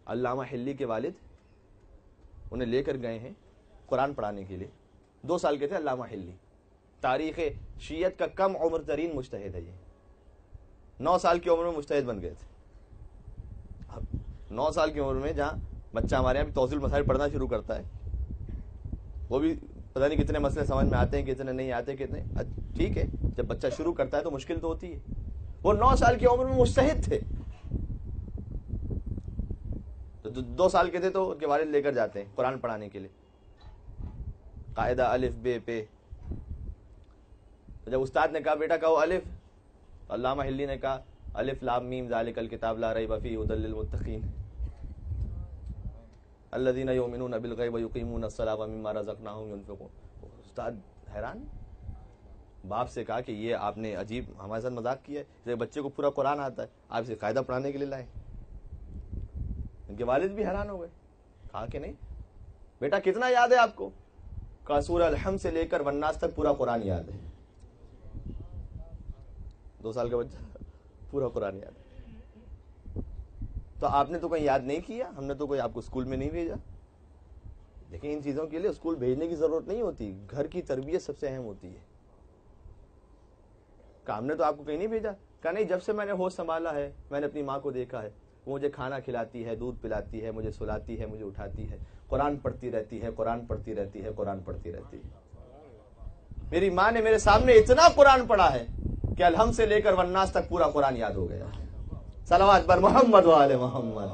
علامہ حلی کے والد انہیں لے کر گئے ہیں قرآن پڑھانے کے لیے. 2 سال کے تھے علامہ حلی. تاریخ شیعت کا کم عمر ترین مجتہد ہے یہ. 9 سال کی عمر میں مجتہد بن گئے تھے. اب 9 سال کی عمر میں جہاں بچہ ہمارے یہاں بھی توضیح المسائل پڑھنا شروع کرتا ہے, وہ بھی پتہ نہیں کتنے مسئلے سمجھ میں آتے ہیں, کتنے نہیں آتے, کتنے. ٹھیک ہے, جب بچہ شروع کرتا ہے تو مشکل تو ہوتی ہے. وہ 9 سال کی عمر میں مجتہد تھے. تو 2 سال کے تھے تو ان کے والد لے کر جاتے ہیں قرآن پڑھانے کے لیے. قاعدہ الف بے پہ. جب استاد نے کہا بیٹا کہو الف, علامہ حلی نے کہا الف لام میم ذالک الکتاب لا ریب فیہ ھدی للمتقین الذین یؤمنون بالغیب ویقیمون الصلاۃ ومما رزقناہم ینفقون. استاد حیران, باپ سے کہا کہ یہ آپ نے عجیب ہمارے ساتھ مذاق کیا ہے, بچے کو پورا قرآن آتا ہے, آپ اسے قاعدہ پڑھانے کے لیے لائے. ان کے والد بھی حیران ہو گئے. کہا کہ نہیں بیٹا کتنا یاد ہے آپ کو؟ کہا سورہ الحمد سے لے کر والناس تک پورا قرآن یاد ہے. 2 سال کا بچہ پورا قرآن یاد ہے. تو آپ نے تو کہیں یاد نہیں کیا, ہم نے تو کوئی آپ کو اسکول میں نہیں بھیجا. لیکن ان چیزوں کے لیے اسکول بھیجنے کی ضرورت نہیں ہوتی, گھر کی تربیت سب سے اہم ہوتی ہے. کہا ہم نے تو آپ کو کہیں نہیں بھیجا. کہا نہیں, جب سے میں نے ہوش سنبھالا ہے میں نے اپنی ماں کو دیکھا ہے, وہ مجھے کھانا کھلاتی ہے, دودھ پلاتی ہے, مجھے سلاتی ہے, مجھے اٹھاتی ہے, قرآن پڑھتی رہتی ہے, قرآن پڑھتی رہتی ہے, قرآن پڑھتی رہتی ہے. میری ماں نے میرے سامنے اتنا قرآن پڑھا ہے کہ الحمد سے لے کر والناس تک پورا قرآن یاد ہو گیا. صلوات بر محمد و آل محمد.